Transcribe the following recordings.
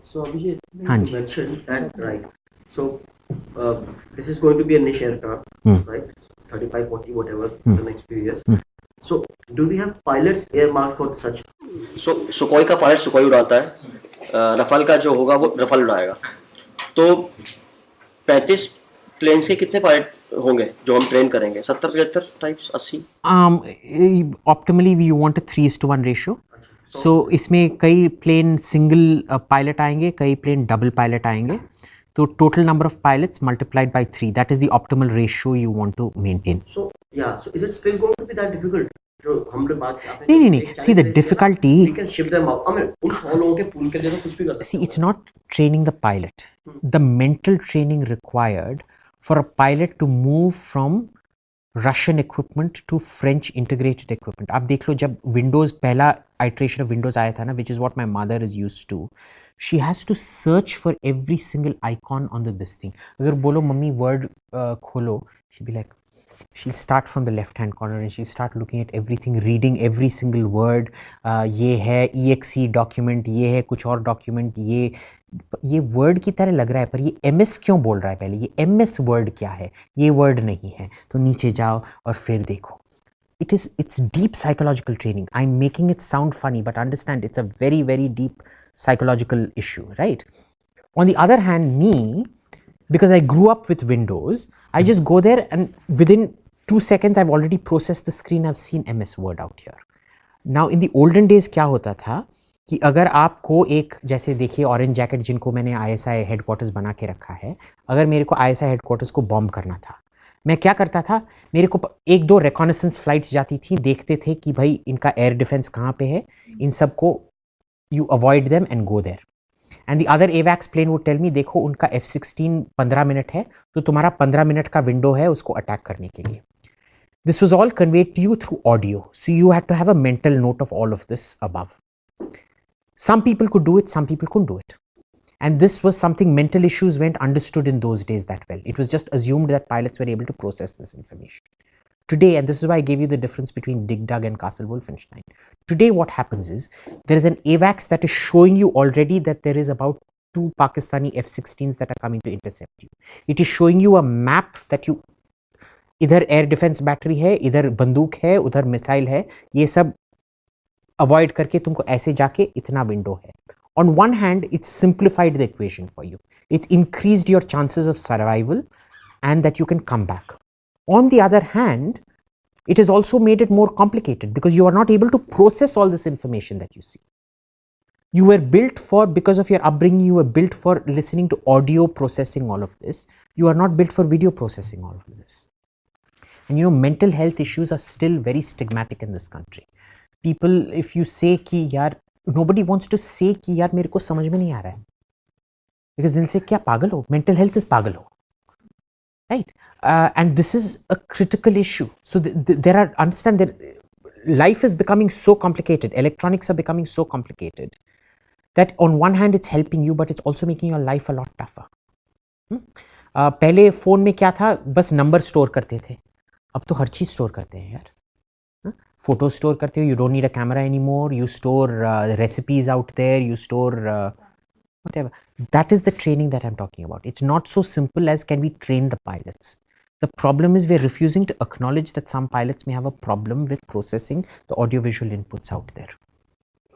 So Abhijit, हाँ you जी mentioned that, right? So this is going to be a niche aircraft, right? 35, 40, whatever, the next few years. So do we have pilots earmarked for such? So Sukhoi का pilot Sukhoi उड़ाता है, Rafale का जो होगा वो Rafale उड़ाएगा। तो 35 planes के कितने पायलट होंगे जो हम ट्रेन करेंगे? 70-75 types, 80। Optimally we want a 3:1 ratio. So इसमें कई प्लेन सिंगल पायलट आएंगे, कई प्लेन डबल पायलट आएंगे। तो total number of pilots multiplied by 3, that is the optimal ratio you want to maintain. So yeah, so is it still going to be that difficult? जो हमने बात की, आपने नहीं नहीं जो नहीं, एक सी द challenge raise किया ना, difficulty, we can ship them out. I mean, उन 100 लोगों के पूल के लिए तो कुछ भी कर सकते see हैं। it's not training the pilot, the mental training required for a pilot to move from Russian equipment to French integrated equipment. आप देख लो, जब Windows पहला iteration of Windows आया था ना, which is what my mother is used to, she has to search for every single icon on this thing. अगर बोलो mummy word खोलो, she'll be like, she'll start from the left hand corner and she'll start looking at everything, reading every single word. ये है exe document, ये है कुछ और document, ये word की तरह लग रहा है पर ये ms क्यों बोल रहा है, पहले ये ms word क्या है, ये word नहीं है, तो नीचे जाओ और फिर देखो। It's deep psychological training. I'm making it sound funny, but understand it's a very, very deep psychological issue, right? On the other hand, me, because I grew up with Windows, I just go there and within 2 seconds I've already processed the screen, I've seen MS Word out here. Now in the olden days क्या होता था कि अगर आपको एक, जैसे देखिए orange jacket जिनको मैंने ISI हेडक्वार्टर्स बना के रखा है, अगर मेरे को ISI हेडक्वार्टर्स को बॉम्ब करना था, मैं क्या करता था, मेरे को 1-2 रिकॉनेसेंस फ्लाइट्स जाती थी, देखते थे कि भाई इनका एयर डिफेंस कहाँ पे है, इन सबको you avoid them and go there. And the other एवैक्स प्लेन वुड टेल मी, देखो उनका F-16 15 मिनट है, तो तुम्हारा 15 मिनट का विंडो है उसको अटैक करने के लिए। This was all conveyed to you through audio, so you had to have a mental note of all of this above. Some people could do it, some people couldn't do it. And this was something, mental issues weren't understood in those days that well. It was just assumed that pilots were able to process this information. Today, and this is why I gave you the difference between Dig Dug and Castle Wolfenstein. Today what happens is, there is an AVAX that is showing you already that there is about 2 Pakistani F-16s that are coming to intercept you. It is showing you a map that you, इधर air defence battery है, इधर बंदूक है, उधर missile है, ये सब avoid करके तुमको ऐसे जाके इतना विंडो है। On one hand, it's simplified the equation for you. It's increased your chances of survival and that you can come back. On the other hand, it has also made it more complicated because you are not able to process all this information that you see. You were built for, because of your upbringing, you were built for listening to audio, processing all of this. You are not built for video processing all of this. And you know, mental health issues are still very stigmatic in this country. People, if you say कि यार, nobody wants to say कि यार मेरे को समझ में नहीं आ रहा है, because they'll say क्या पागल हो, mental health is पागल हो, right? And this is a critical issue. So there are, understand that life is becoming so complicated, electronics are becoming so complicated that on one hand it's helping you, but it's also making your life a lot tougher. पहले phone में क्या था, बस number store करते थे, अब तो हर चीज स्टोर करते हैं यार। फोटो स्टोर करते हो, you don't need a camera any more, you store recipes out there, you store whatever. That is the training that I'm talking about. It's not so simple as can we train the pilots. The problem is we're refusing to acknowledge that some pilots may have a problem with processing the audiovisual inputs out there.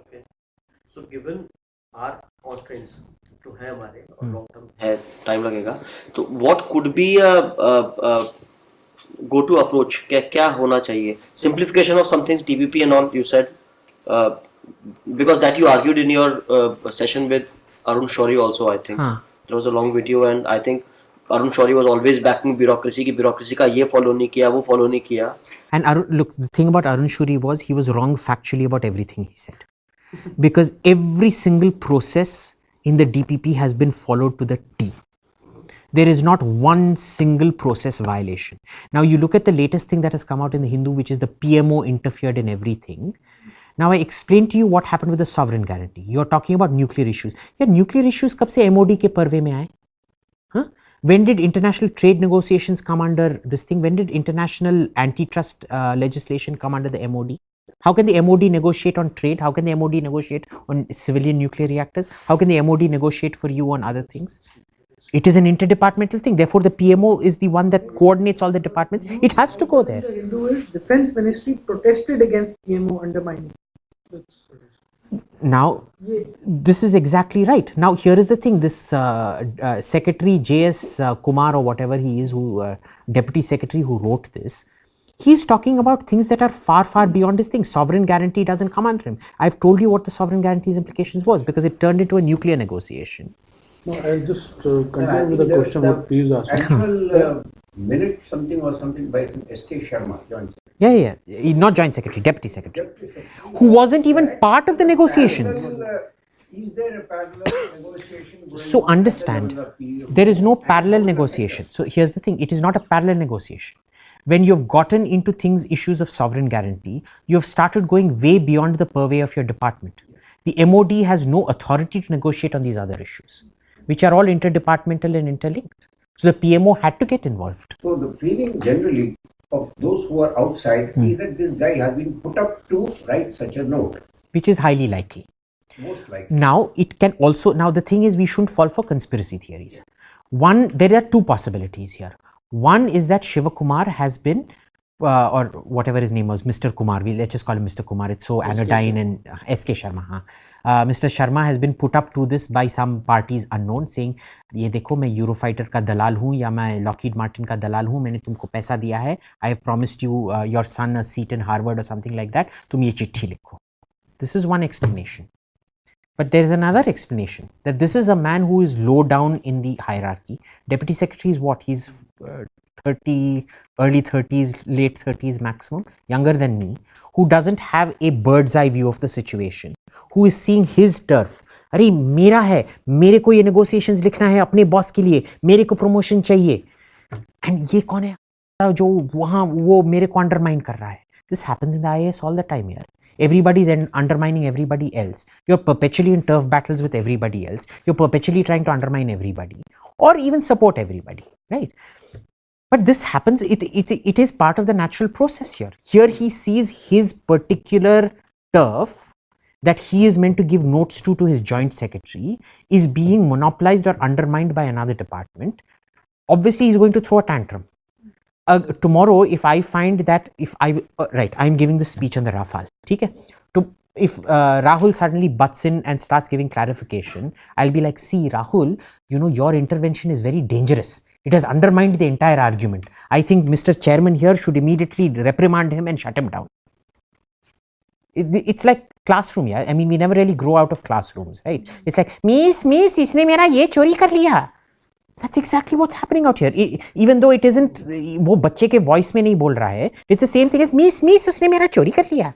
Okay. So given our constraints जो है हमारे और long term है, time लगेगा, तो what could be a go to approach? क्या होना चाहिए? Simplification of some things, DPP and all, you said, because that you argued in your session with Arun Shourie also, I think. There was a long video and I think Arun Shourie was always backing bureaucracy कि bureaucracy का ये follow नहीं किया, वो follow नहीं किया. And Arun, look, the thing about Arun Shourie was he was wrong factually about everything he said. Because every single process in the DPP has been followed to the T. There is not one single process violation. Now you look at the latest thing that has come out in the Hindu, which is the PMO interfered in everything. Now I explained to you what happened with the sovereign guarantee. You are talking about nuclear issues. Yeah, nuclear issues कब से MOD के पर्वे में आए? Huh? When did international trade negotiations come under this thing? When did international antitrust legislation come under the MOD? How can the MOD negotiate on trade? How can the MOD negotiate on civilian nuclear reactors? How can the MOD negotiate for you on other things? It is an interdepartmental thing. Therefore, the PMO is the one that coordinates all the departments. It has to go there. The Hindu Defense Ministry protested against PMO undermining. Now, this is exactly right. Now, here is the thing. This Secretary J.S. Kumar or whatever he is, who Deputy Secretary who wrote this, he's talking about things that are far, far beyond his thing. Sovereign guarantee doesn't come under him. I've told you what the sovereign guarantee's implications was, because it turned into a nuclear negotiation. No, I'll just continue with the question what please ask. Actual minute something or something by S.K. Sharma, Joint Yeah. Not Joint Secretary, Deputy Secretary, who wasn't even part of the negotiations. Is there a parallel negotiation going So on understand, at the level of there is no parallel negotiation. So here's the thing, it is not a parallel negotiation. When you've gotten into things, issues of sovereign guarantee, you have started going way beyond the purvey of your department. The MOD has no authority to negotiate on these other issues, which are all interdepartmental and interlinked. So the PMO had to get involved. So the feeling generally of those who are outside is that this guy has been put up to write such a note. Which is highly likely. Most likely. Now, it can also, now the thing is, we shouldn't fall for conspiracy theories. One, there are two possibilities here. One is that Shiva Kumar has been, or whatever his name was, Mr. Kumar, let's just call him Mr. Kumar, it's so anodyne, and SK Sharma. Mr. Sharma has been put up to this by some parties unknown, saying, ये देखो मैं Eurofighter का दलाल हूँ या मैं Lockheed Martin का दलाल हूँ, मैंने तुमको पैसा दिया है, I have promised you your son a seat in Harvard or something like that, तुम ये चिट्ठी लिखो. This is one explanation. But there is another explanation, that this is a man who is low down in the hierarchy. Deputy Secretary is what? He's 30, early 30s, late 30s maximum, younger than me, who doesn't have a bird's eye view of the situation, who is seeing his turf. अरे मेरा है, मेरे को ये negotiations लिखना है अपने boss के लिए, मेरे को promotion चाहिए. And ये कौन है जो वहाँ वो मेरे को undermine कर रहा है? This happens in the IAS all the time here. Everybody is undermining everybody else. You're perpetually in turf battles with everybody else. You're perpetually trying to undermine everybody or even support everybody, right? But this happens, it is part of the natural process here. Here he sees his particular turf that he is meant to give notes to his joint secretary is being monopolized or undermined by another department. Obviously, he's going to throw a tantrum. Tomorrow, if I find that I'm giving this speech on the Rafale, okay? If Rahul suddenly butts in and starts giving clarification, I'll be like, see Rahul, you know, your intervention is very dangerous. It has undermined the entire argument. I think Mr. Chairman here should immediately reprimand him and shut him down. It's like classroom, yeah. I mean, we never really grow out of classrooms, right? It's like, miss, isne mera ye chori kar liya. That's exactly what's happening out here. Even though it isn't, वो बच्चे के voice में नहीं बोल रहा है. It's the same thing as miss, उसने मेरा चोरी कर लिया.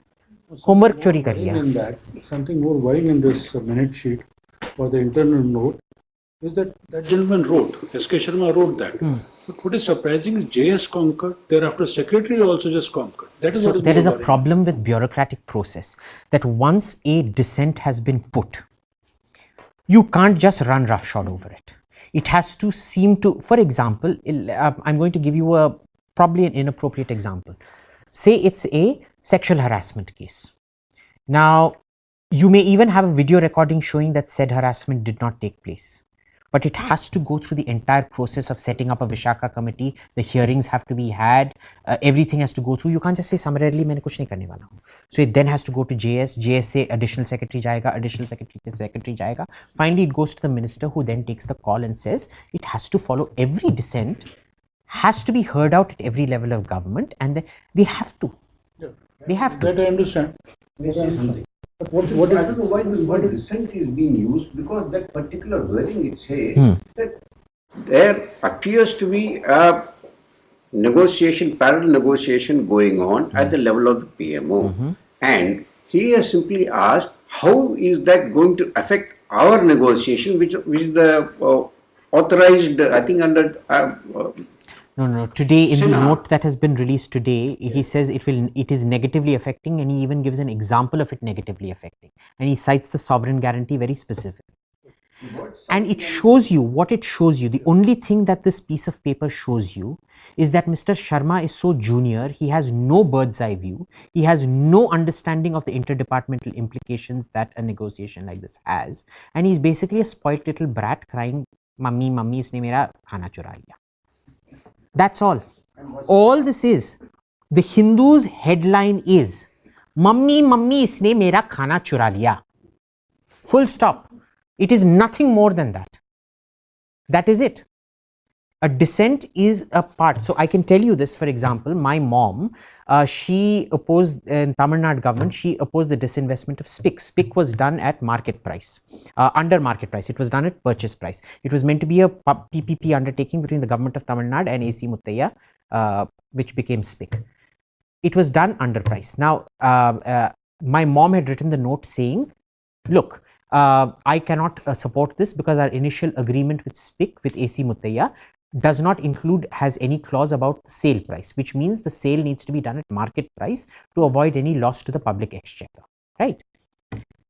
Homework चोरी कर लिया. In that, something more worrying in this minute sheet or the internal note is that gentleman wrote, S.K. Sharma wrote that. But what is surprising is JS conquered, thereafter Secretary also just conquered. That is So what is there is a worrying. problem with bureaucratic process, that once a dissent has been put, you can't just run roughshod over it. It has to seem to, for example, I'm going to give you probably an inappropriate example. Say it's a sexual harassment case. Now, you may even have a video recording showing that said harassment did not take place. But it has to go through the entire process of setting up a Vishaka committee. The hearings have to be had. Everything has to go through. You can't just say summarily, "Maine kuch nahi karne wala hu." So it then has to go to JS. JS say additional secretary jayega. Additional secretary jayega. Finally, it goes to the minister, who then takes the call and says it has to follow every dissent, has to be heard out at every level of government, and they have to. Yeah. They have to. That I understand. But what I don't know why the word dissent is being used, because that particular wording, it says that there appears to be a parallel negotiation going on at the level of the PMO. And he has simply asked, how is that going to affect our negotiation, which is the authorized, I think, under No. Today, in the note that has been released today, he says it is negatively affecting, and he even gives an example of it negatively affecting. And he cites the sovereign guarantee very specifically. And it shows you what it shows you. The only thing that this piece of paper shows you is that Mr. Sharma is so junior, he has no bird's eye view, he has no understanding of the interdepartmental implications that a negotiation like this has, and he's basically a spoiled little brat crying, "Mummy, mummy, isne mera khana chura liya." That's all. All this is. The Hindu's headline is, "Mummy, mummy, isne mera khana chura liya." Full stop. It is nothing more than that. That is it. A dissent is a part. So I can tell you this, for example, my mom, she opposed, in Tamil Nadu government, she opposed the disinvestment of SPIC. SPIC was done at market price, under market price. It was done at purchase price. It was meant to be a PPP undertaking between the government of Tamil Nadu and AC Muttaiya, which became SPIC. It was done under price. Now, my mom had written the note saying, look, I cannot support this because our initial agreement with SPIC, with AC Muttaiya, does not has any clause about sale price, which means the sale needs to be done at market price to avoid any loss to the public exchequer, right?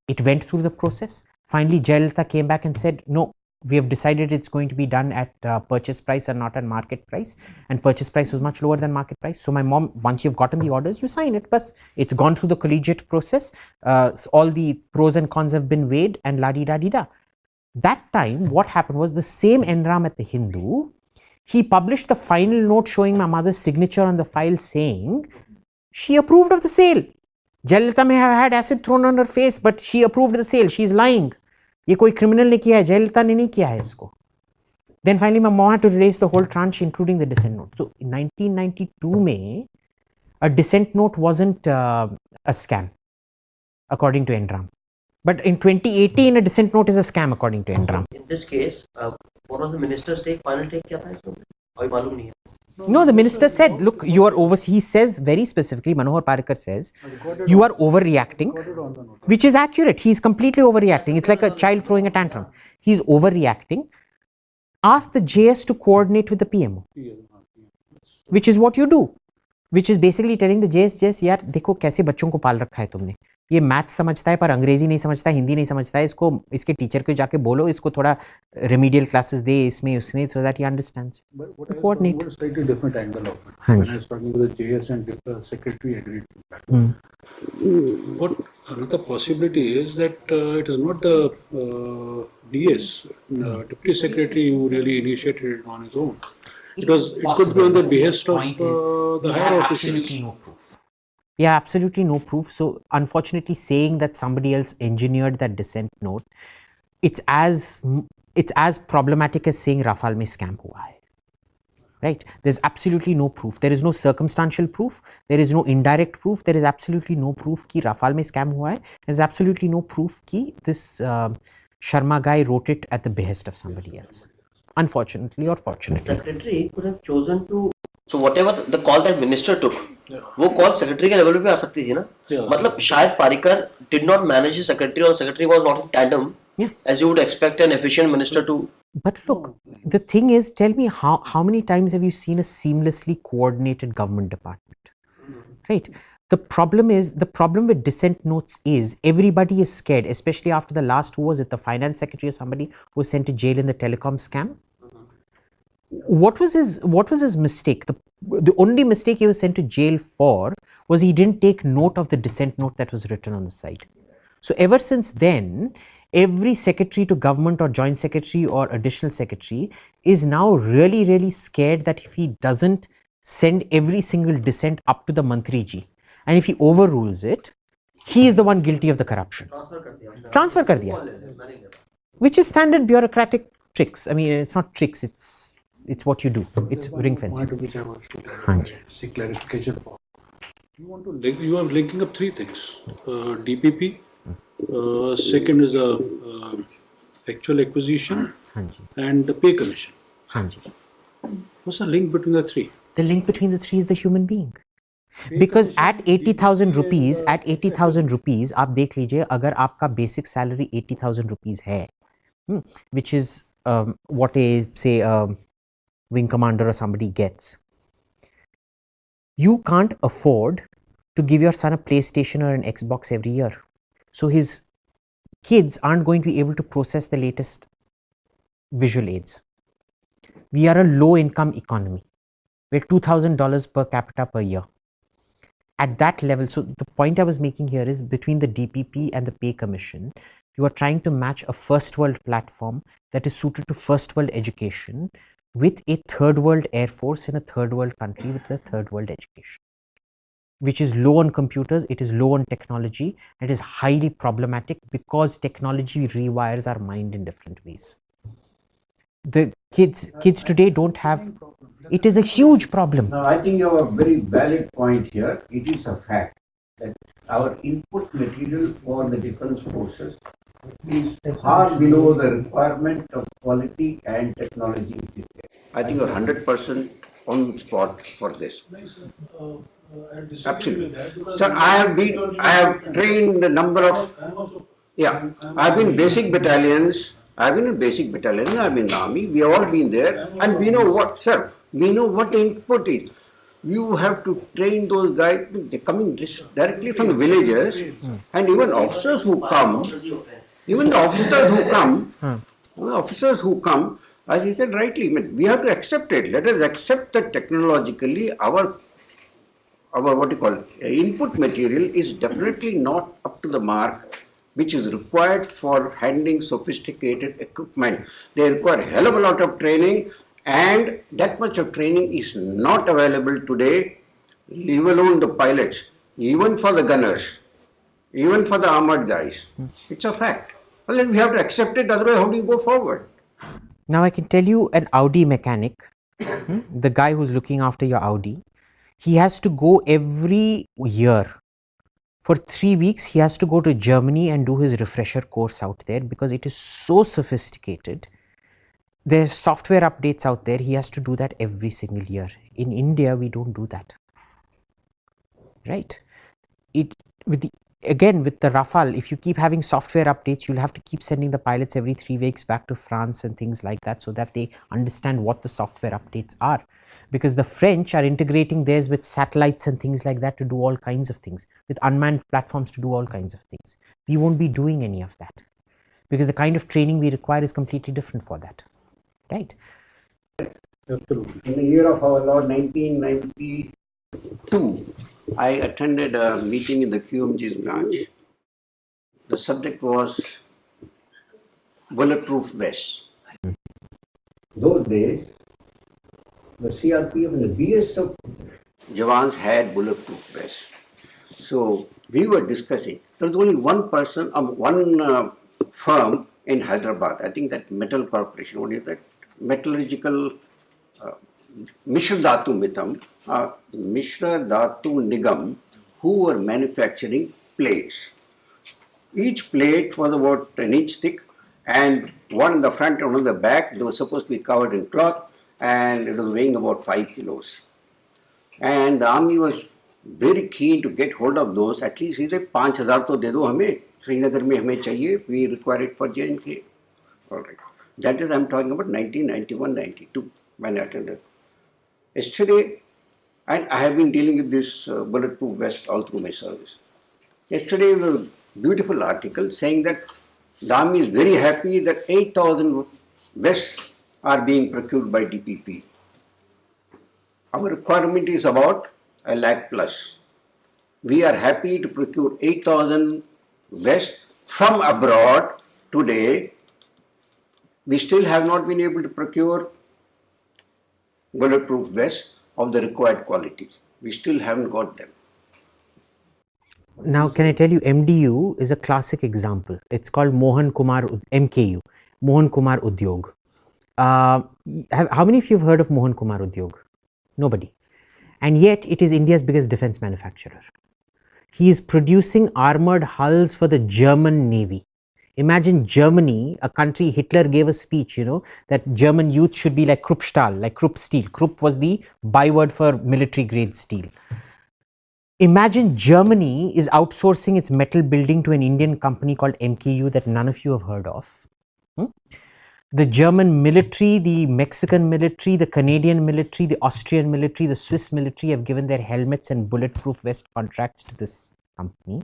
It went through the process. Finally, Jayalalitha came back and said, no, we have decided it's going to be done at purchase price and not at market price, and purchase price was much lower than market price. So my mom, once you've gotten the orders, you sign it, but it's gone through the collegiate process. So all the pros and cons have been weighed, and la di da di da. That time, what happened was the same Enram at the Hindu, he published the final note showing my mother's signature on the file saying she approved of the sale. Jayalalitha may have had acid thrown on her face, but she approved the sale. She's lying. ये कोई criminal ने किया है, जयललिता ने नहीं किया है इसको. Then finally my mom had to release the whole tranche including the dissent note. So in 1992 में a dissent note wasn't a scam according to Enram. But in 2018 a dissent note is a scam according to Enram. In this case, what was the minister's take? Final take क्या था इसमें? अभी मालूम नहीं है. No, the minister said, look, you are over, he says very specifically, Manohar Parrikar says, you are overreacting, which is accurate. He is completely overreacting. It's like a child throwing a tantrum. He is overreacting. Ask the JS to coordinate with the PMO, which is what you do, which is basically telling the JS, यार देखो कैसे बच्चों को पाल रखा है तुमने. ये maths समझता है पर अंग्रेजी नहीं समझता है, हिंदी नहीं समझता है, इसको इसके टीचर को जाके बोलो, इसको थोड़ा रेमिडियल क्लासेस दे इसमें उसमें, so that he understands. Coordinate. What a slightly different angle of it. हाँ When जी. I was talking to the JS and the secretary agreed to that. What another possibility is that it is not the DS, deputy secretary who really initiated it on his own. It could be on the behest of the higher officials. No proof. Yeah, absolutely no proof. So unfortunately saying that somebody else engineered that dissent note, it's as problematic as saying Rafale mein scam hua hai. Right? There's absolutely no proof. There is no circumstantial proof. There is no indirect proof. There is absolutely no proof ki Rafale mein scam hua hai. There's absolutely no proof ki this Sharma guy wrote it at the behest of somebody else. Unfortunately or fortunately. The secretary could have chosen to. So whatever the call that minister took, वो call secretary के level पे आ सकती थी ना. मतलब शायद Parrikar did not manage his secretary, or secretary was not in tandem, as you would expect an efficient minister to. But look, the thing is, tell me how many times have you seen a seamlessly coordinated government department? Right? The problem with dissent notes is everybody is scared, especially after the last, who was it, the finance secretary or somebody who was sent to jail in the telecom scam. What was his mistake? The only mistake he was sent to jail for was he didn't take note of the dissent note that was written on the side. So ever since then, every secretary to government or joint secretary or additional secretary is now really, really scared that if he doesn't send every single dissent up to the Mantri ji, and if he overrules it, he is the one guilty of the corruption. Transfer kar diya. Which is standard bureaucratic tricks. I mean, it's not tricks, it's what you do. It's ring fencing. Which I want to seek clarification for. You are linking up three things. DPP, second is actual acquisition, and the pay commission. What's the link between the three? The link between the three is the human being. Because at 80,000 rupees, आप देख लीजिए, अगर आपका basic salary 80,000 rupees है, which is what a wing commander or somebody gets, you can't afford to give your son a PlayStation or an Xbox every year. So his kids aren't going to be able to process the latest visual aids. We are a low income economy. We're $2,000 per capita per year. At that level, so the point I was making here is between the DPP and the Pay Commission, you are trying to match a first world platform that is suited to first world education with a third world air force in a third world country with a third world education, which is low on computers, it is low on technology, it is highly problematic because technology rewires our mind in different ways. The kids today don't have, it is a huge problem. Now, I think you have a very valid point here. It is a fact that our input material for the defense forces is far below the requirement of quality and technology. I think you're 100% on spot for this. Absolutely. Sir, I have trained a number of, yeah, I've been basic battalions. I've been in basic battalion, I've been in the army, we have all been there, and we know what, sir, we know what the input is. You have to train those guys, they're coming directly from the villages, and even officers who come, officers who come, as he said rightly, we have to accept it. Let us accept that technologically our what you call input material is definitely not up to the mark which is required for handling sophisticated equipment. They require a hell of a lot of training, and that much of training is not available today, leave alone the pilots, even for the gunners, even for the armored guys. It's a fact. Well, then we have to accept it, otherwise how do you go forward? Now I can tell you an Audi mechanic, the guy who's looking after your Audi, he has to go every year. For 3 weeks, he has to go to Germany and do his refresher course out there because it is so sophisticated. There's software updates out there. He has to do that every single year. In India, we don't do that. Right? With the Rafale, if you keep having software updates, you'll have to keep sending the pilots every 3 weeks back to France and things like that so that they understand what the software updates are. Because the French are integrating theirs with satellites and things like that to do all kinds of things, with unmanned platforms to do all kinds of things. We won't be doing any of that because the kind of training we require is completely different for that. Right? Absolutely. In the year of our Lord 1992, I attended a meeting in the QMG's branch. The subject was bulletproof vests. Those days, the CRPF and the BSF Jawans had bulletproof vests. So we were discussing. There was only one person, one firm in Hyderabad. I think that Metal Corporation. What is that? Metallurgical Mishra Dhatu Nigam, who were manufacturing plates. Each plate was about an inch thick, and one in the front and one in the back. They were supposed to be covered in cloth, and it was weighing about 5 kilos. And the army was very keen to get hold of those. At least he said, 5,000 to de do hame, Srinagar mein hame chahiye, we require it for J&K. All right. That is, I'm talking about 1991-92 when I attended. Yesterday, and I have been dealing with this bulletproof vest all through my service. Yesterday was a beautiful article saying that the army is very happy that 8,000 vests are being procured by DPP. Our requirement is about 1 lakh plus. We are happy to procure 8,000 vests from abroad today. We still have not been able to procure bulletproof vests of the required quality. We still haven't got them. Now, can I tell you, MDU is a classic example. It's called Mohan Kumar, MKU, Mohan Kumar Udyog. How many of you have heard of Mohan Kumar Udyog? Nobody. And yet, it is India's biggest defense manufacturer. He is producing armored hulls for the German Navy. Imagine Germany, a country, Hitler gave a speech, that German youth should be like Kruppstahl, like Krupp steel. Krupp was the byword for military grade steel. Imagine Germany is outsourcing its metal building to an Indian company called MKU that none of you have heard of. The German military, the Mexican military, the Canadian military, the Austrian military, the Swiss military have given their helmets and bulletproof vest contracts to this company.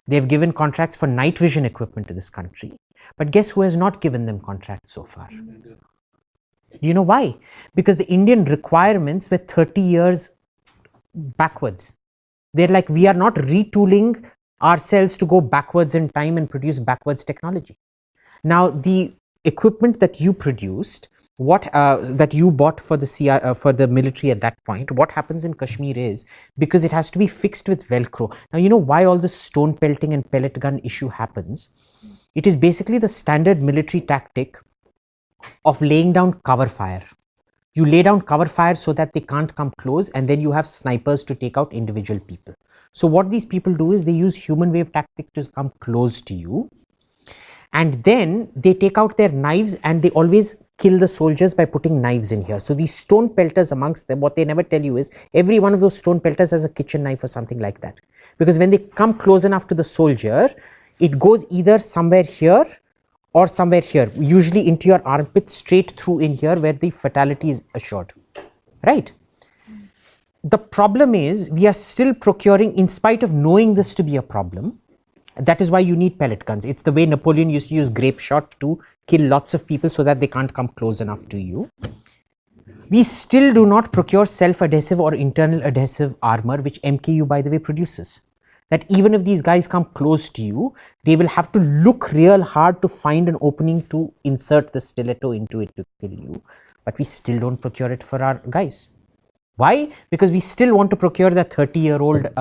They've given contracts for night vision equipment to this country. But guess who has not given them contracts so far? Do you know why? Because the Indian requirements were 30 years backwards. They're like, we are not retooling ourselves to go backwards in time and produce backwards technology. Now, the equipment that you produced, that you bought for the for the military at that point, what happens in Kashmir is, because it has to be fixed with Velcro. Now, you know why all this stone pelting and pellet gun issue happens? It is basically the standard military tactic of laying down cover fire. You lay down cover fire so that they can't come close, and then you have snipers to take out individual people. So what these people do is they use human wave tactics to come close to you, and then they take out their knives and they always kill the soldiers by putting knives in here. So these stone pelters amongst them, what they never tell you is every one of those stone pelters has a kitchen knife or something like that. Because when they come close enough to the soldier, it goes either somewhere here or somewhere here, usually into your armpit, straight through in here where the fatality is assured, right? The problem is we are still procuring, in spite of knowing this to be a problem. That is why you need pellet guns. It's the way Napoleon used to use grape shot to kill lots of people so that they can't come close enough to you. We still do not procure self-adhesive or internal adhesive armor, which MKU, by the way, produces. That even if these guys come close to you, they will have to look real hard to find an opening to insert the stiletto into it to kill you. But we still don't procure it for our guys. Why? Because we still want to procure that 30-year-old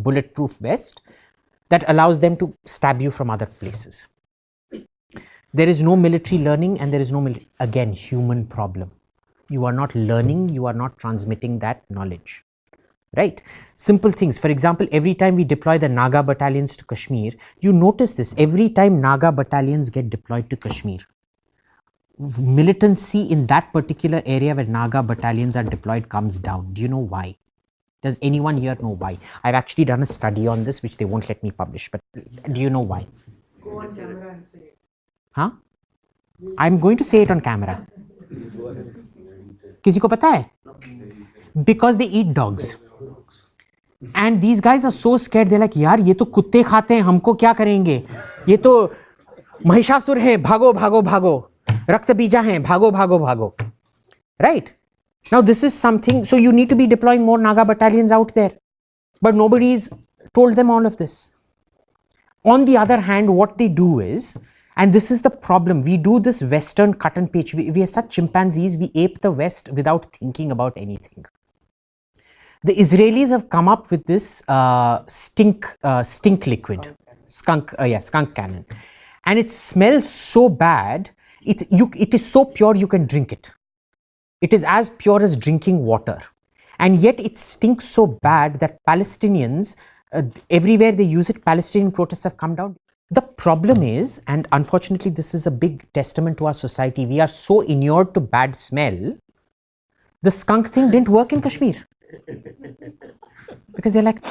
bulletproof vest that allows them to stab you from other places. There is no military learning, and there is no, again, human problem. You are not learning, you are not transmitting that knowledge. Right? Simple things. For example, every time we deploy the Naga battalions to Kashmir, you notice this. Every time Naga battalions get deployed to Kashmir, militancy in that particular area where Naga battalions are deployed comes down. Do you know why? Does anyone here know why? I've actually done a study on this, which they won't let me publish, but do you know why? Go on camera and say it. Huh? I'm going to say it on camera. किसी को पता है? Because they eat dogs. And these guys are so scared. They're like, यार ये तो कुत्ते खाते हैं, हमको क्या करेंगे? ये तो महिषासुर है, भागो भागो भागो, रक्त बीजा हैं, भागो भागो भागो. Right? Now this is something, so you need to be deploying more Naga battalions out there. But nobody's told them all of this. On the other hand, what they do is, and this is the problem, we do this Western cut and paste. We are such chimpanzees, we ape the West without thinking about anything. The Israelis have come up with this stink liquid, skunk cannon, and it smells so bad. It is so pure you can drink it. It is as pure as drinking water, and yet it stinks so bad that Palestinians, everywhere they use it, Palestinian protests have come down. The problem is, and unfortunately this is a big testament to our society, we are so inured to bad smell. The skunk thing didn't work in Kashmir. Because they're like,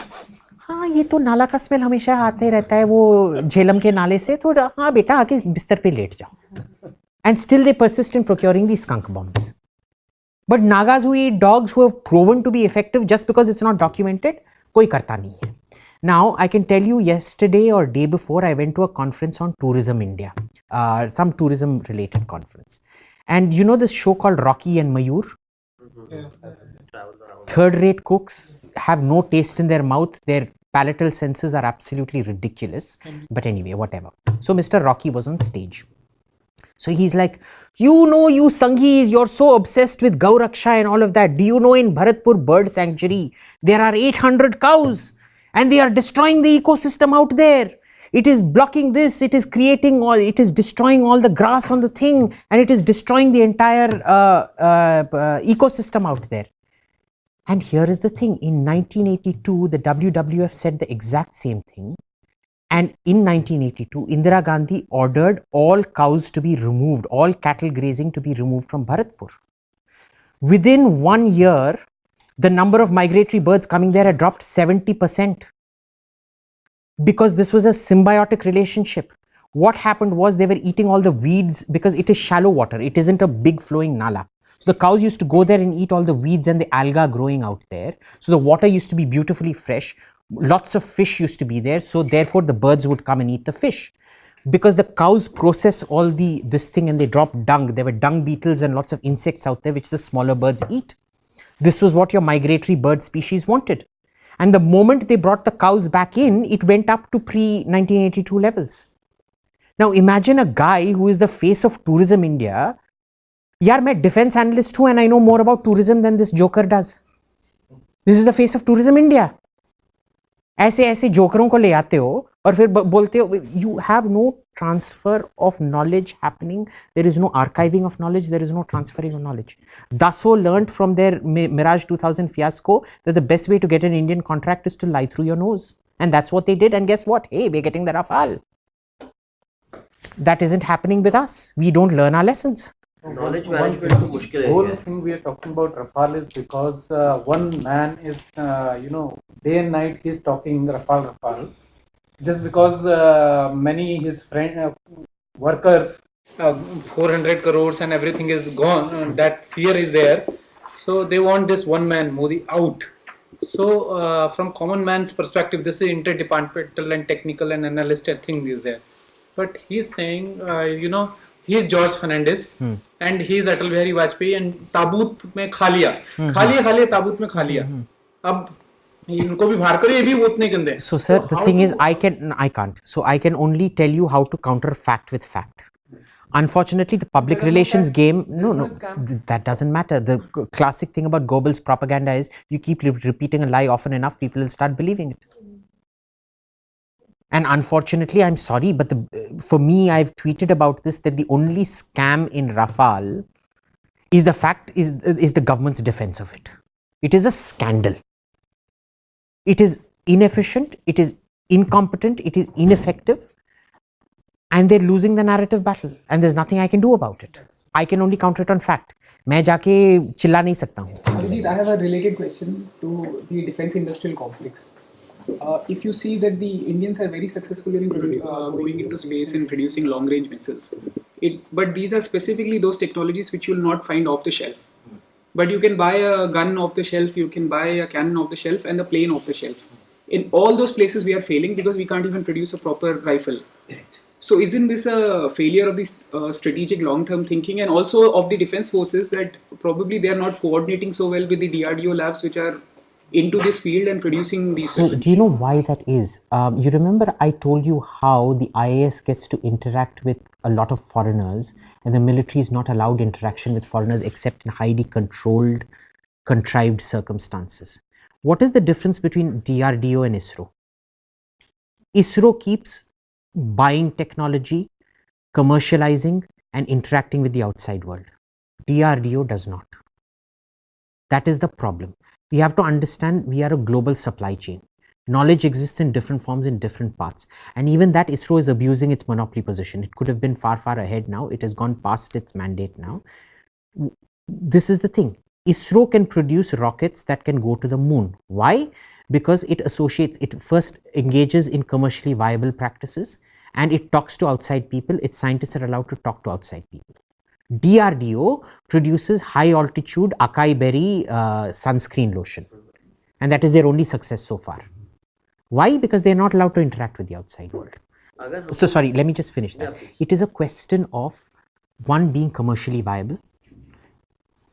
हाँ ये तो नाला का smell हमेशा आते रहता है वो झेलम के नाले से, तो हाँ बेटा आके बिस्तर पे लेट जाओ. And still they persist in procuring these skunk bombs. But Nagas who eat dogs, who have proven to be effective, just because it's not documented, कोई करता नहीं है. Now I can tell you, yesterday or day before, I went to a conference on Tourism India, some tourism related conference. And you know this show called Rocky and Mayur? Third-rate cooks have no taste in their mouth. Their palatal senses are absolutely ridiculous. But anyway, whatever. So Mr. Rocky was on stage. So he's like, you know, you Sanghis, you're so obsessed with Gauraksha and all of that. Do you know in Bharatpur Bird Sanctuary, there are 800 cows and they are destroying the ecosystem out there. It is blocking this, it is creating all, it is destroying all the grass on the thing, and it is destroying the entire ecosystem out there. And here is the thing, in 1982, the WWF said the exact same thing. And in 1982, Indira Gandhi ordered all cows to be removed, all cattle grazing to be removed from Bharatpur. Within 1 year, the number of migratory birds coming there had dropped 70%. Because this was a symbiotic relationship. What happened was they were eating all the weeds because it is shallow water. It isn't a big flowing nala. So the cows used to go there and eat all the weeds and the alga growing out there. So the water used to be beautifully fresh. Lots of fish used to be there. So therefore the birds would come and eat the fish. Because the cows process all this thing and they drop dung. There were dung beetles and lots of insects out there which the smaller birds eat. This was what your migratory bird species wanted. And the moment they brought the cows back in, it went up to pre-1982 levels. Now imagine a guy who is the face of tourism India. Yaar, main defense analyst hu and I know more about tourism than this joker does. This is the face of tourism India. ऐसे ऐसे जोकरों को ले आते हो और फिर बोलते हो you have no transfer of knowledge happening. There is no archiving of knowledge. There is no transferring of knowledge. Dassault learned from their Mirage 2000 fiasco that the best way to get an Indian contract is to lie through your nose. And that's what they did. And guess what? Hey, we're getting the Rafale. That isn't happening with us. We don't learn our lessons. Knowledge management to मुश्किल है whole क्या? thing we are talking about Rafale is because one man is, day and night he's talking Rafale. Just because many his friend workers, 400 crores and everything is gone, that fear is there. So they want this one man, Modi, out. So from common man's perspective, this is interdepartmental and technical and analyst thing is there. But he's saying, he's George Fernandez and he's Atal Bihari Vajpayee and ताबूत में खा लिया ताबूत में खा लिया अब इनको भी बाहर करो ये भी वोट नहीं गंदे. So sir, the thing is I can't. So I can only tell you how to counter fact with fact. Unfortunately, the public relations game, that doesn't matter. The classic thing about Goebbels' propaganda is you keep repeating a lie often enough, people will start believing it. And unfortunately, I'm sorry, but for me, I've tweeted about this, that the only scam in Rafale is the government's defense of it. It is a scandal. It is inefficient, it is incompetent, it is ineffective, and they're losing the narrative battle. And there's nothing I can do about it. I can only counter it on fact. मैं जाके चिल्ला नहीं सकता हूँ. Abhijit, I have a related question to the defense industrial complex. If you see that the Indians are very successful in going into space and producing long-range missiles, but these are specifically those technologies which you will not find off the shelf. But you can buy a gun off the shelf, you can buy a cannon off the shelf and the plane off the shelf. In all those places we are failing because we can't even produce a proper rifle. So isn't this a failure of the strategic long-term thinking and also of the defense forces that probably they are not coordinating so well with the DRDO labs which are into this field and producing these weapons? Do you know why that is? You remember I told you how the IAS gets to interact with a lot of foreigners and the military is not allowed interaction with foreigners except in highly controlled, contrived circumstances. What is the difference between DRDO and ISRO? ISRO keeps buying technology, commercializing and interacting with the outside world. DRDO does not. That is the problem. We have to understand we are a global supply chain. Knowledge exists in different forms in different paths. And even that ISRO is abusing its monopoly position. It could have been far, far ahead now. It has gone past its mandate now. This is the thing. ISRO can produce rockets that can go to the moon. Why? Because it first engages in commercially viable practices and it talks to outside people. Its scientists are allowed to talk to outside people. DRDO produces high altitude acai berry sunscreen lotion and that is their only success so far. Why? Because they are not allowed to interact with the outside world. So sorry, let me just finish that. It is a question of one, being commercially viable,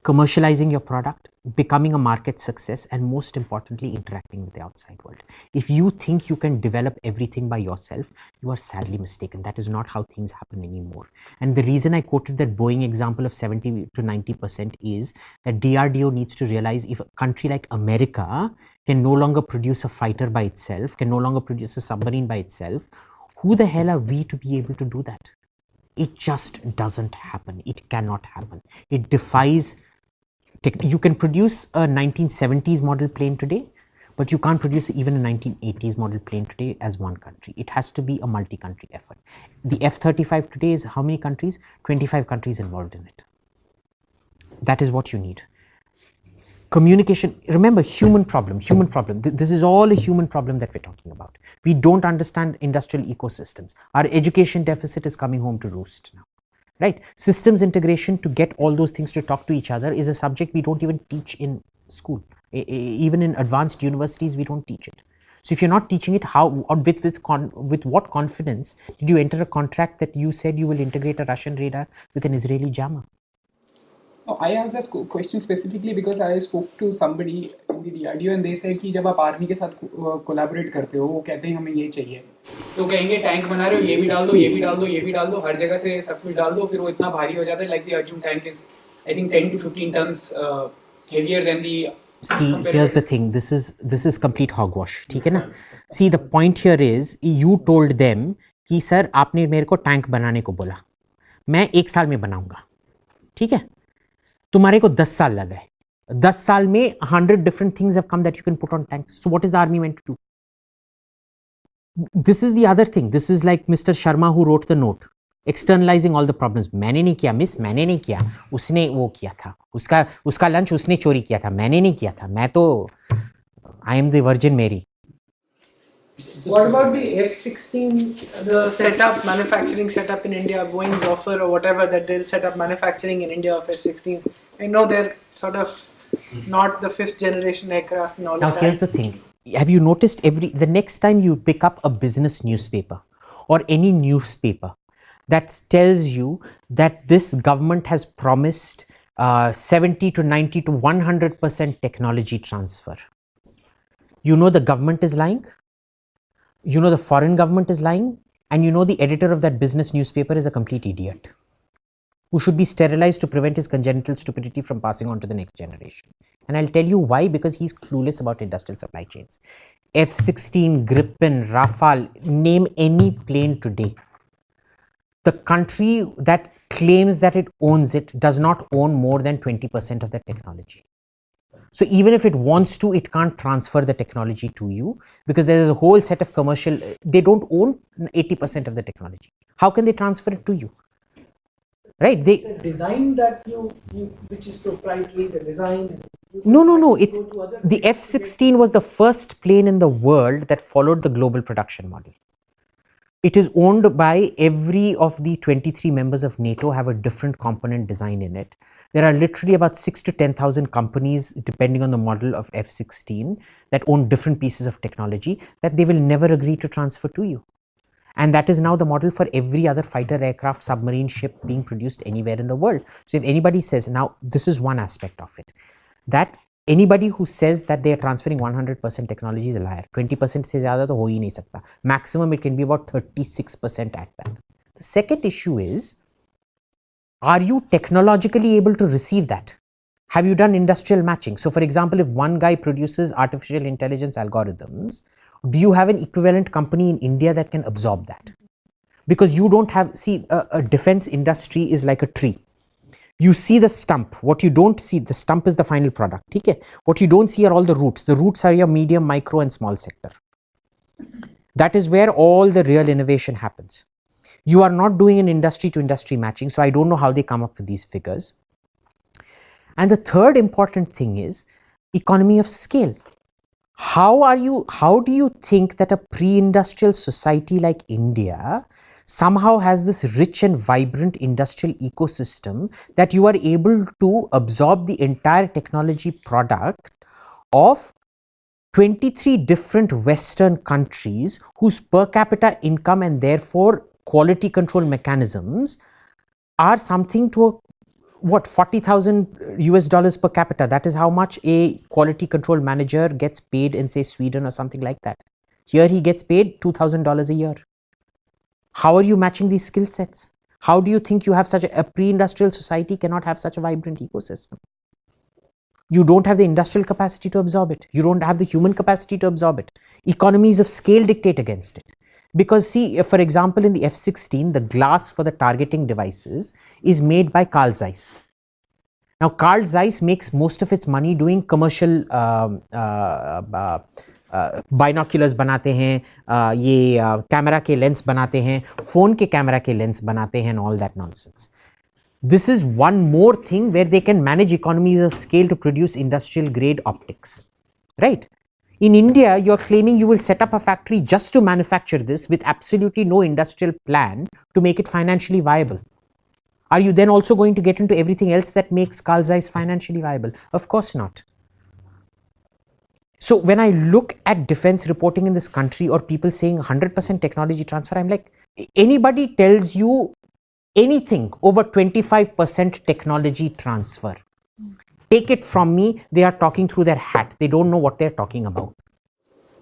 commercializing your product, becoming a market success, and most importantly, interacting with the outside world. If you think you can develop everything by yourself, you are sadly mistaken. That is not how things happen anymore. And the reason I quoted that Boeing example of 70 to 90% is that DRDO needs to realize if a country like America can no longer produce a fighter by itself, can no longer produce a submarine by itself, who the hell are we to be able to do that? It just doesn't happen. It cannot happen. It defies. You can produce a 1970s model plane today, but you can't produce even a 1980s model plane today as one country. It has to be a multi-country effort. The F-35 today is how many countries? 25 countries involved in it. That is what you need. Communication, remember, human problem. This is all a human problem that we're talking about. We don't understand industrial ecosystems. Our education deficit is coming home to roost now. right? Systems integration to get all those things to talk to each other is a subject we don't even teach in school. Even in advanced universities, we don't teach it. So if you're not teaching it, how or with what confidence did you enter a contract that you said you will integrate a Russian radar with an Israeli jammer? Oh, I have this question specifically because I spoke to somebody in the DRDO and they said कि जब आप army के साथ collaborate करते हो वो कहते हैं हमें ये चाहिए तो कहेंगे टैंक बना रहे हो ये भी डाल दो ये भी डाल दो ये भी डाल दो हर जगह से सब कुछ डाल दो फिर वो इतना भारी हो जाता है like the Arjun tank is I think 10 to 15 tons heavier than the See, here's the thing. This is complete hogwash. ठीक है ना? See, the point here is you told them कि सर आपने मेरे को टैंक बनाने को बोला, मैं 1 साल में बनाऊंगा, ठीक है? तुम्हारे को 10 साल लगा है. 10 साल में 100 different things have come that you can put on tanks. So what is the army meant to do? This is the other thing. This is like Mr. Sharma who wrote the note. Externalizing all the problems. मैंने नहीं किया miss, मैंने नहीं किया, उसने वो किया था, उसका लंच उसने चोरी किया था, मैंने नहीं किया था, मैं तो I am the Virgin Mary. What about the F-16, the setup, manufacturing setup in India, Boeing's offer or whatever that they'll set up manufacturing in India of F-16? I know they're sort of not the 5th generation aircraft and all Now of that. here's the thing. Have you noticed the next time you pick up a business newspaper or any newspaper that tells you that this government has promised 70 to 90 to 100% technology transfer. You know the government is lying, you know the foreign government is lying, and you know the editor of that business newspaper is a complete idiot who should be sterilized to prevent his congenital stupidity from passing on to the next generation. And I'll tell you why, because he's clueless about industrial supply chains. F-16, Gripen, Rafale, name any plane today. The country that claims that it owns it does not own more than 20% of the technology. So even if it wants to, it can't transfer the technology to you because there is a whole set of commercial, they don't own 80% of the technology. How can they transfer it to you? Right? The design that you which is proprietary, the design. No. It's the F-16 was the first plane in the world that followed the global production model. It is owned by every of the 23 members of NATO have a different component design in it. There are literally about 6 to 10,000 companies, depending on the model of F-16, that own different pieces of technology that they will never agree to transfer to you. And that is now the model for every other fighter aircraft, submarine ship being produced anywhere in the world. So if anybody says, now this is one aspect of it, that anybody who says that they are transferring 100% technology is a liar. 20% se zyada to ho hi nahi sakta. Maximum it can be about 36% at back. The second issue is, are you technologically able to receive that? Have you done industrial matching? So for example, if one guy produces artificial intelligence algorithms, do you have an equivalent company in India that can absorb that? Because you don't have, see, a defense industry is like a tree. You see the stump. What you don't see, the stump is the final product. Okay? What you don't see are all the roots. The roots are your medium, micro and small sector. That is where all the real innovation happens. You are not doing an industry to industry matching, so I don't know how they come up with these figures. And the third important thing is economy of scale. How do you think that a pre-industrial society like India somehow has this rich and vibrant industrial ecosystem that you are able to absorb the entire technology product of 23 different Western countries whose per capita income and therefore quality control mechanisms are something to what, $40,000 per capita. That is how much a quality control manager gets paid in, say, Sweden or something like that. Here he gets paid $2,000 a year. How are you matching these skill sets? How do you think you have such a pre-industrial society cannot have such a vibrant ecosystem? You don't have the industrial capacity to absorb it. You don't have the human capacity to absorb it. Economies of scale dictate against it. Because see, for example, in the F-16, the glass for the targeting devices is made by Carl Zeiss. Now, Carl Zeiss makes most of its money doing commercial binoculars बनाते हैं, ये camera के lens बनाते हैं, phone के camera के lens बनाते हैं, and all that nonsense. This is one more thing where they can manage economies of scale to produce industrial grade optics, right? In India, you're claiming you will set up a factory just to manufacture this with absolutely no industrial plan to make it financially viable. Are you then also going to get into everything else that makes Carl Zeiss financially viable? Of course not. So when I look at defense reporting in this country or people saying 100% technology transfer, I'm like, anybody tells you anything over 25% technology transfer, take it from me, they are talking through their hat. They don't know what they're talking about.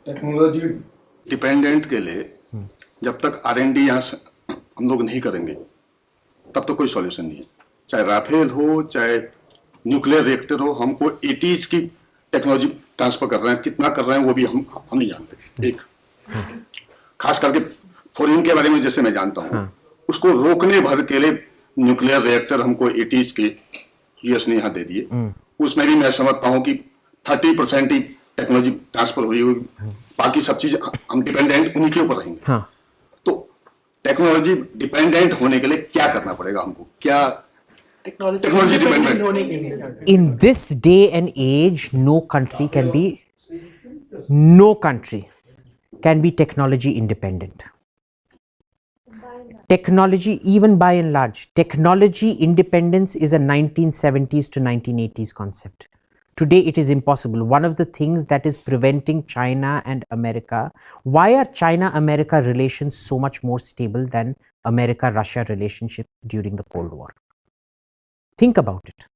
Technology dependent के लिए जब तक R&D यहाँ से हम लोग नहीं करेंगे तब तक कोई सॉल्यूशन नहीं है. चाहे राफेल हो, चाहे न्यूक्लियर रिएक्टर हो, हमको 80s की टेक्नोलॉजी ट्रांसफर कर रहे हैं, कितना कर रहे हैं वो भी हम नहीं जानते. एक खास करके फॉरेन के बारे में जैसे मैं जानता हूँ, उसको रोकने भर के लिए न्यूक्लियर रिएक्टर हमको 80s के यूएस ने यहाँ दे दिए. उसमें भी मैं समझता हूँ कि 30% ही टेक्नोलॉजी ट्रांसफर हुई, बाकी सब चीज हम डिपेंडेंट उन्हीं के ऊपर रहेंगे. तो टेक्नोलॉजी डिपेंडेंट होने के लिए क्या करना पड़ेगा हमको, क्या technology dependent? In this day and age, no country can be technology independent. Technology, even by and large, technology independence is a 1970s to 1980s concept. Today it is impossible. One of the things that is preventing China and America, why are China-America relations so much more stable than America-Russia relationship during the Cold War? Think about it.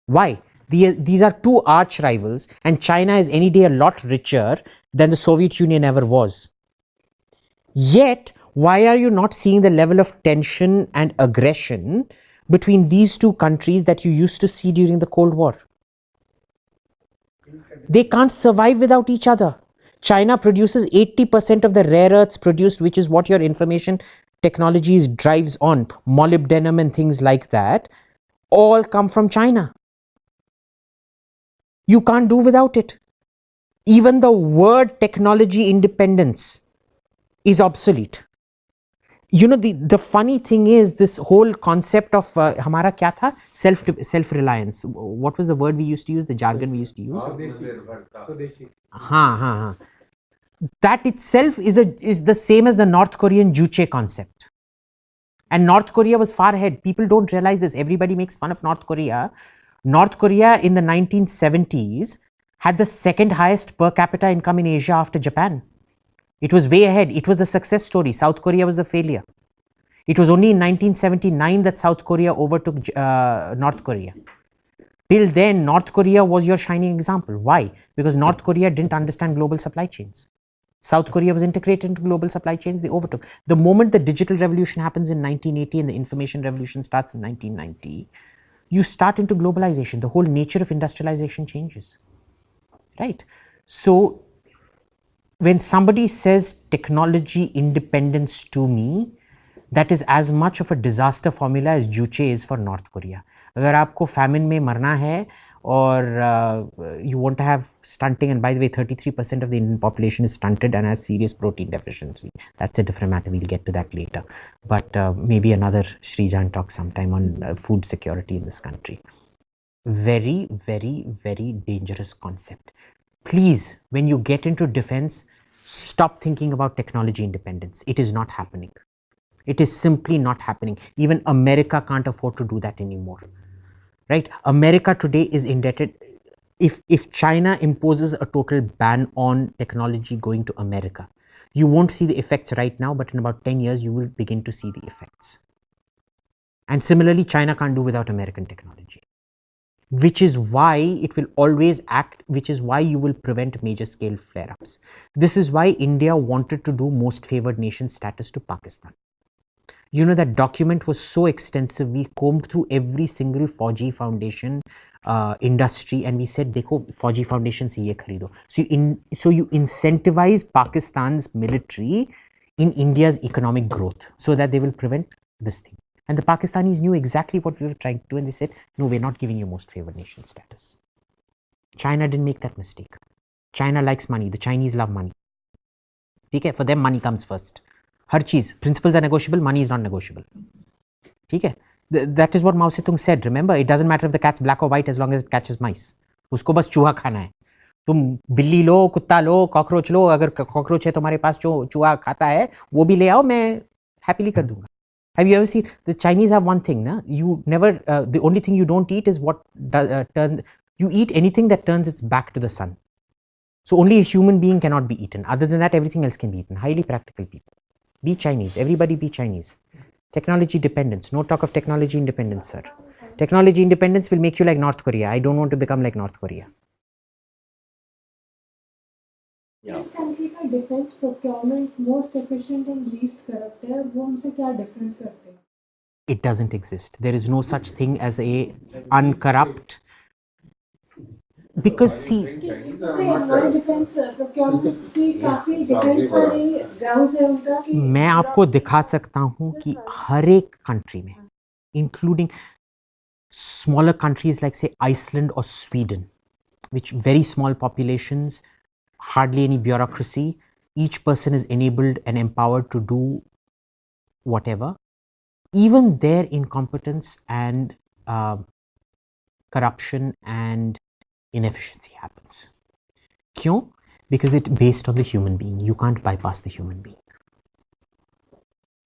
Why? These are two arch rivals, and China is any day a lot richer than the Soviet Union ever was. Yet, why are you not seeing the level of tension and aggression between these two countries that you used to see during the Cold War? They can't survive without each other. China produces 80% of the rare earths produced, which is what your information technologies drives on, molybdenum and things like that, all come from China. You can't do without it. Even the word technology independence is obsolete. You know, the funny thing is this whole concept of hamara kya tha? Self-reliance. What was the word we used to use, the jargon we used to use? Swadeshi. That itself is the same as the North Korean Juche concept. And North Korea was far ahead. People don't realize this. Everybody makes fun of North Korea. North Korea in the 1970s had the second highest per capita income in Asia after Japan. It was way ahead. It was the success story. South Korea was the failure. It was only in 1979 that South Korea overtook North Korea. Till then, North Korea was your shining example. Why? Because North Korea didn't understand global supply chains. South Korea was integrated into global supply chains. They overtook. The moment the digital revolution happens in 1980 and the information revolution starts in 1990, you start into globalization. The whole nature of industrialization changes. Right? So, when somebody says technology independence to me, that is as much of a disaster formula as Juche is for North Korea. अगर आपको famine में मरना है और you want to have stunting, and by the way 33% of the Indian population is stunted and has serious protein deficiency. That's a different matter, we'll get to that later. But maybe another Srijan talk sometime on food security in this country. Very, very, very dangerous concept. Please, when you get into defense, stop thinking about technology independence. It is not happening. It is simply not happening. Even America can't afford to do that anymore. Right? America today is indebted. If China imposes a total ban on technology going to America, you won't see the effects right now, but in about 10 years, you will begin to see the effects. And similarly, China can't do without American technology. Which is why it will always act, which is why you will prevent major scale flare-ups. This is why India wanted to do most favored nation status to Pakistan. You know, that document was so extensive, we combed through every single Fauji Foundation industry and we said, dekho, Fauji Foundation se ye kharido. So you incentivize Pakistan's military in India's economic growth so that they will prevent this thing. And the Pakistanis knew exactly what we were trying to do, and they said, no, we're not giving you most favored nation status. China didn't make that mistake. China likes money. The Chinese love money. Okay? For them, money comes first. Har cheez, principles are negotiable, money is not negotiable. Okay? That is what Mao Zedong said. Remember, it doesn't matter if the cat's black or white as long as it catches mice. Usko bas चूहा खाना है. तुम बिल्ली लो, कुत्ता लो, cockroach लो, अगर cockroach है तुम्हारे पास जो चूहा खाता है, वो भी ले आओ, मैं हैप्पीली कर दूंगा. Have you ever seen the Chinese have one thing? Na? You never. The only thing you don't eat is what you eat anything that turns its back to the sun. So only a human being cannot be eaten. Other than that, everything else can be eaten. Highly practical people. Be Chinese. Everybody be Chinese. Technology dependence. No talk of technology independence, sir. Technology independence will make you like North Korea. I don't want to become like North Korea. इस country का defence procurement most efficient and least corrupt है, वो हमसे क्या different करते हैं? It doesn't exist. There is no such thing as a uncorrupt. Because see, defence procurement की काफी डिफेंस वाली ग्राउंड्स है उनका कि मैं आपको दिखा सकता हूँ कि हर एक कंट्री में, including smaller countries like say Iceland or Sweden, which very small populations, hardly any bureaucracy, each person is enabled and empowered to do whatever. Even their incompetence and corruption and inefficiency happens. Kyun? Because it's based on the human being. You can't bypass the human being.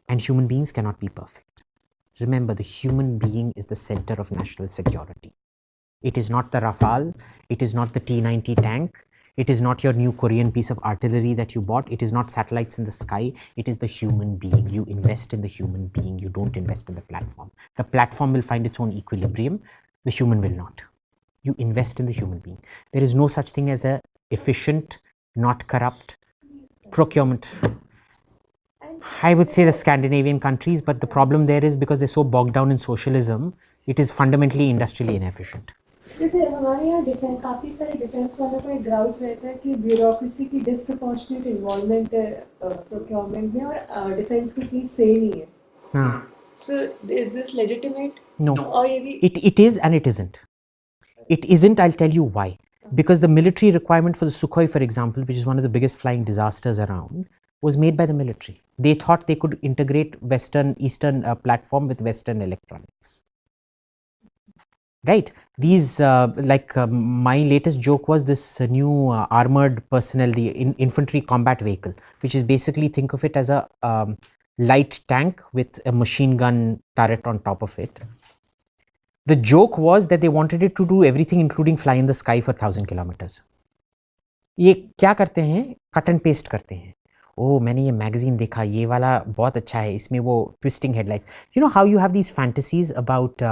And human beings cannot be perfect. Remember, the human being is the center of national security. It is not the Rafale, it is not the T-90 tank, it is not your new Korean piece of artillery that you bought, it is not satellites in the sky, it is the human being. You invest in the human being, you don't invest in the platform. The platform will find its own equilibrium, the human will not. You invest in the human being. There is no such thing as a efficient, not corrupt procurement. I would say the Scandinavian countries, but the problem there is because they're so bogged down in socialism, it is fundamentally industrially inefficient. जैसे हमारे यहाँ defence काफी सारे defence वालों का एक ground रहता है कि ब्यूरोक्रेसी की डिस्प्रपोर्शनेट इन्वॉल्वमेंट है प्रोक्योरमेंट में और डिफेंस की फीस सेम ही है. So is this legitimate? No. Or It is and it isn't. It isn't, I'll tell you why. Because the military requirement for the Sukhoi, for example, which is one of the biggest flying disasters around, was made by the military. They thought they could integrate Eastern platform with Western electronics. Right? These, my latest joke was this new armored personnel, the infantry combat vehicle, which is basically, think of it as a light tank with a machine gun turret on top of it. The joke was that they wanted it to do everything including fly in the sky for 1000 kilometers. ये क्या करते हैं? Cut and paste करते हैं. ओह, मैंने ये magazine देखा, ये वाला बहुत अच्छा है, इसमें वो twisting headlight. You know how you have these fantasies about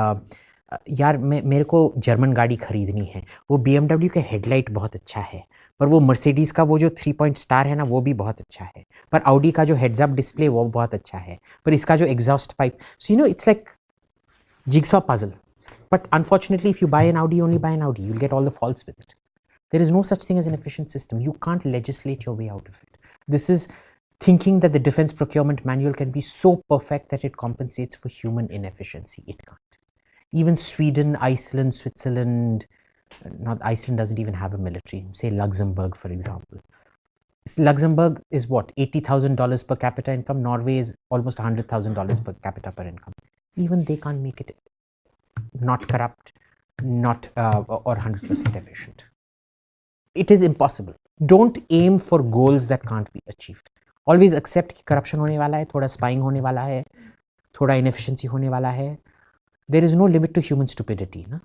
यार मेरे को जर्मन गाड़ी खरीदनी है, वो BMW का हेडलाइट बहुत अच्छा है, पर वो मर्सिडीज़ का वो जो 3 पॉइंट स्टार है ना वो भी बहुत अच्छा है, पर ऑडी का जो हेड्स अप डिस्प्ले वो बहुत अच्छा है, पर इसका जो exhaust pipe. So you know it's like jigsaw puzzle. But unfortunately, if you buy an Audi, only buy an Audi. You'll get all the faults with it. There is no such thing as an efficient system. You can't legislate your way out of it. This is thinking that the defense procurement manual can be so perfect that it compensates for human inefficiency. It can't. Even Sweden, Iceland, Switzerland, not Iceland doesn't even have a military. Say Luxembourg, for example. Luxembourg is what? $80,000 per capita income. Norway is almost $100,000 per capita per income. Even they can't make it not corrupt, not or 100% efficient. It is impossible. Don't aim for goals that can't be achieved. Always accept कि corruption होने वाला है, थोड़ा spying होने वाला है, थोड़ा inefficiency होने वाला है. There is no limit to human stupidity, ना?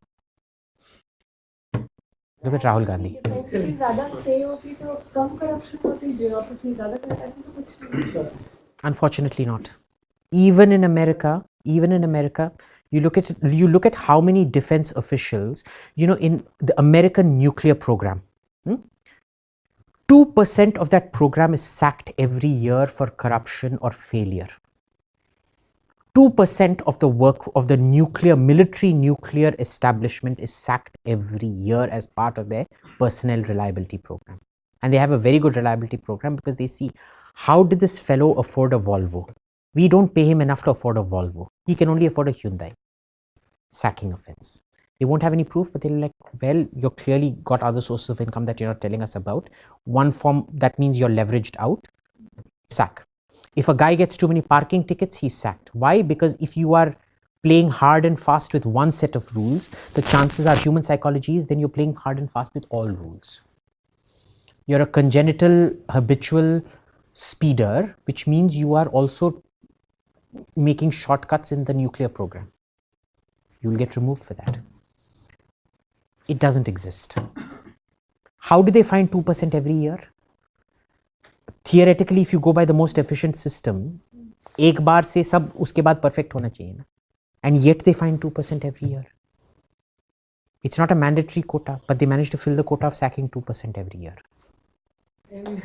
Look at Rahul Gandhi. ज़्यादा से होती तो कम corruption होती, bureaucracy ज़्यादा करता, ऐसा तो कुछ नहीं. Unfortunately not. Even in America, you look at how many defense officials, you know, in the American nuclear program, 2% of that program is sacked every year for corruption or failure. 2% of the work of the military nuclear establishment is sacked every year as part of their personnel reliability program. And they have a very good reliability program because they see, how did this fellow afford a Volvo? We don't pay him enough to afford a Volvo. He can only afford a Hyundai. Sacking offense. They won't have any proof, but they're like, well, you've clearly got other sources of income that you're not telling us about. One form, that means you're leveraged out. Sack. If a guy gets too many parking tickets, he's sacked. Why? Because if you are playing hard and fast with one set of rules, the chances are, human psychology is, then you're playing hard and fast with all rules. You're a congenital habitual speeder, which means you are also making shortcuts in the nuclear program. You will get removed for that. It doesn't exist. How do they find 2% every year? Theoretically, if you go by the most efficient system, एक बार से सब उसके बाद perfect होना चाहिए ना. And yet they find 2% every year. It's not a mandatory quota, but they manage to fill the quota of sacking 2% every year. And